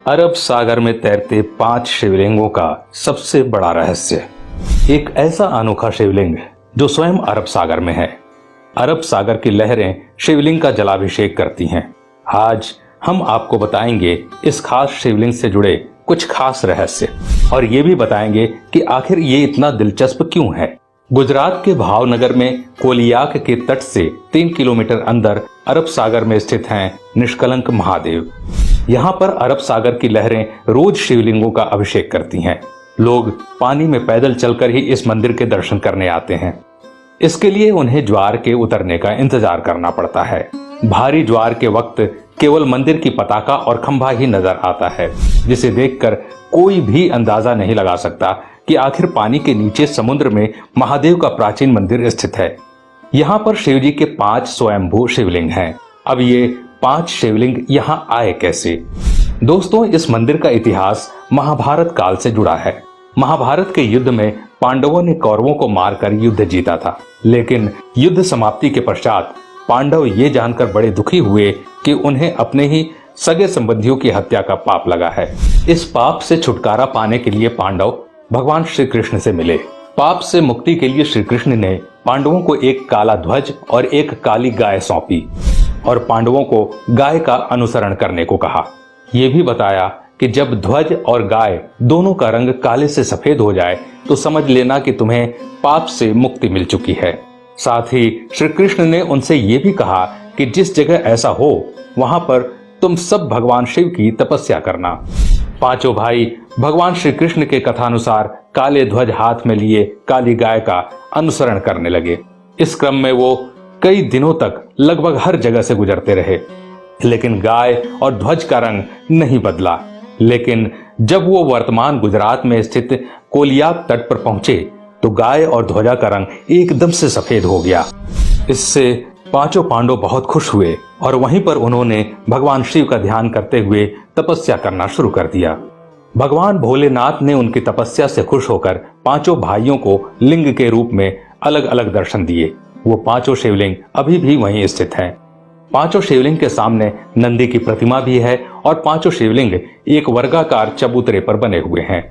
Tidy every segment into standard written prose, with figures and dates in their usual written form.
अरब सागर में तैरते 5 शिवलिंगों का सबसे बड़ा रहस्य। एक ऐसा अनोखा शिवलिंग जो स्वयं अरब सागर में है। अरब सागर की लहरें शिवलिंग का जलाभिषेक करती हैं। आज हम आपको बताएंगे इस खास शिवलिंग से जुड़े कुछ खास रहस्य और ये भी बताएंगे कि आखिर ये इतना दिलचस्प क्यों है। गुजरात के भावनगर में कोलियाक के तट से 3 किलोमीटर अंदर अरब सागर में स्थित हैं निष्कलंक महादेव। यहाँ पर अरब सागर की लहरें रोज शिवलिंगों का अभिषेक करती हैं। लोग पानी में पैदल चलकर ही इस मंदिर के दर्शन करने आते हैं। इसके लिए उन्हें ज्वार के उतरने का इंतजार करना पड़ता है। भारी ज्वार के वक्त केवल मंदिर की पताका और खंभा ही नजर आता है, जिसे देखकर कोई भी अंदाजा नहीं लगा सकता कि आखिर पानी के नीचे समुद्र में महादेव का प्राचीन मंदिर स्थित है। यहाँ पर शिवजी के 5 स्वयंभू शिवलिंग हैं। अब ये 5 शिवलिंग यहाँ आए कैसे? दोस्तों, इस मंदिर का इतिहास महाभारत काल से जुड़ा है। महाभारत के युद्ध में पांडवों ने कौरवों को मारकर युद्ध जीता था, लेकिन युद्ध समाप्ति के पश्चात पांडव ये जानकर बड़े दुखी हुए कि उन्हें अपने ही सगे संबंधियों की हत्या का पाप लगा है। इस पाप से छुटकारा पाने के लिए पांडव भगवान श्री कृष्ण से मिले। पाप से मुक्ति के लिए श्री कृष्ण ने पांडवों को एक काला ध्वज और एक काली गाय सौंपी और पांडवों को गाय का अनुसरण करने को कहा। यह भी बताया कि जब ध्वज और गाय दोनों का रंग काले से सफेद हो जाए तो समझ लेना कि तुम्हें पाप से मुक्ति मिल चुकी है। साथ ही श्री कृष्ण ने उनसे ये भी कहा कि जिस जगह ऐसा हो वहां पर तुम सब भगवान शिव की तपस्या करना। पांचों भाई भगवान श्री कृष्ण के कथानुसार काले ध्वज हाथ में लिए काली गाय का अनुसरण करने लगे। इस क्रम में वो कई दिनों तक लगभग हर जगह से गुजरते रहे, लेकिन गाय और ध्वज का रंग नहीं बदला। लेकिन जब वो वर्तमान गुजरात में स्थित कोलियाक तट पर पहुंचे तो गाय और ध्वजा का रंग एकदम से सफेद हो गया। इससे पांचों पांडव बहुत खुश हुए और वहीं पर उन्होंने भगवान शिव का ध्यान करते हुए तपस्या करना शुरू कर दिया। भगवान भोलेनाथ ने उनकी तपस्या से खुश होकर पांचों भाइयों को लिंग के रूप में अलग अलग दर्शन दिए। वो पांचों शिवलिंग अभी भी वहीं स्थित हैं। पांचों शिवलिंग के सामने नंदी की प्रतिमा भी है और पांचों शिवलिंग एक वर्गाकार चबूतरे पर बने हुए हैं।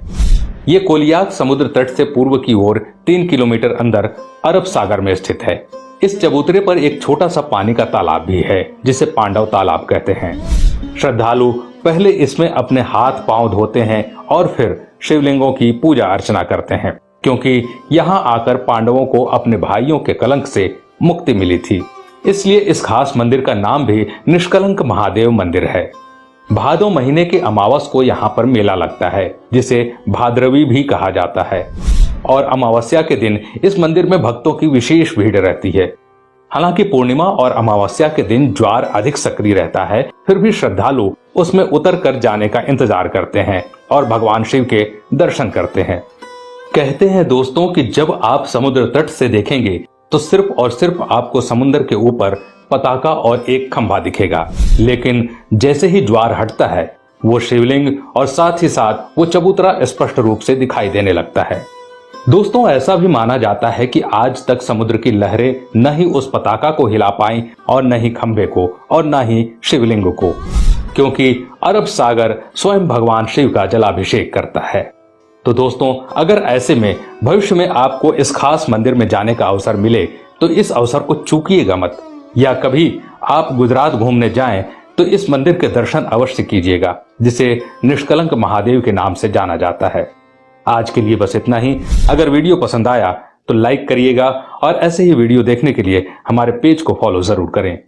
ये कोलियाक समुद्र तट से पूर्व की ओर 3 किलोमीटर अंदर अरब सागर में स्थित है। इस चबूतरे पर एक छोटा सा पानी का तालाब भी है, जिसे पांडव तालाब कहते हैं। श्रद्धालु पहले इसमें अपने हाथ पांव धोते हैं और फिर शिवलिंगों की पूजा अर्चना करते हैं, क्योंकि यहाँ आकर पांडवों को अपने भाइयों के कलंक से मुक्ति मिली थी। इसलिए इस खास मंदिर का नाम भी निष्कलंक महादेव मंदिर है। भादो महीने के अमावस को यहाँ पर मेला लगता है, जिसे भाद्रवी भी कहा जाता है, और अमावस्या के दिन इस मंदिर में भक्तों की विशेष भीड़ रहती है। हालांकि पूर्णिमा और अमावस्या के दिन ज्वार अधिक सक्रिय रहता है, फिर भी श्रद्धालु उसमें उतर कर जाने का इंतजार करते हैं और भगवान शिव के दर्शन करते हैं। कहते हैं दोस्तों कि जब आप समुद्र तट से देखेंगे तो सिर्फ और सिर्फ आपको समुद्र के ऊपर पताका और एक खंभा दिखेगा, लेकिन जैसे ही ज्वार हटता है वो शिवलिंग और साथ ही साथ वो चबूतरा स्पष्ट रूप से दिखाई देने लगता है। दोस्तों, ऐसा भी माना जाता है कि आज तक समुद्र की लहरें न ही उस पताका को हिला पाई और न ही खंभे को और न ही शिवलिंग को, क्योंकि अरब सागर स्वयं भगवान शिव का जलाभिषेक करता है। तो दोस्तों, अगर ऐसे में भविष्य में आपको इस खास मंदिर में जाने का अवसर मिले तो इस अवसर को चूकिएगा मत, या कभी आप गुजरात घूमने जाएं तो इस मंदिर के दर्शन अवश्य कीजिएगा, जिसे निष्कलंक महादेव के नाम से जाना जाता है। आज के लिए बस इतना ही। अगर वीडियो पसंद आया तो लाइक करिएगा और ऐसे ही वीडियो देखने के लिए हमारे पेज को फॉलो जरूर करें।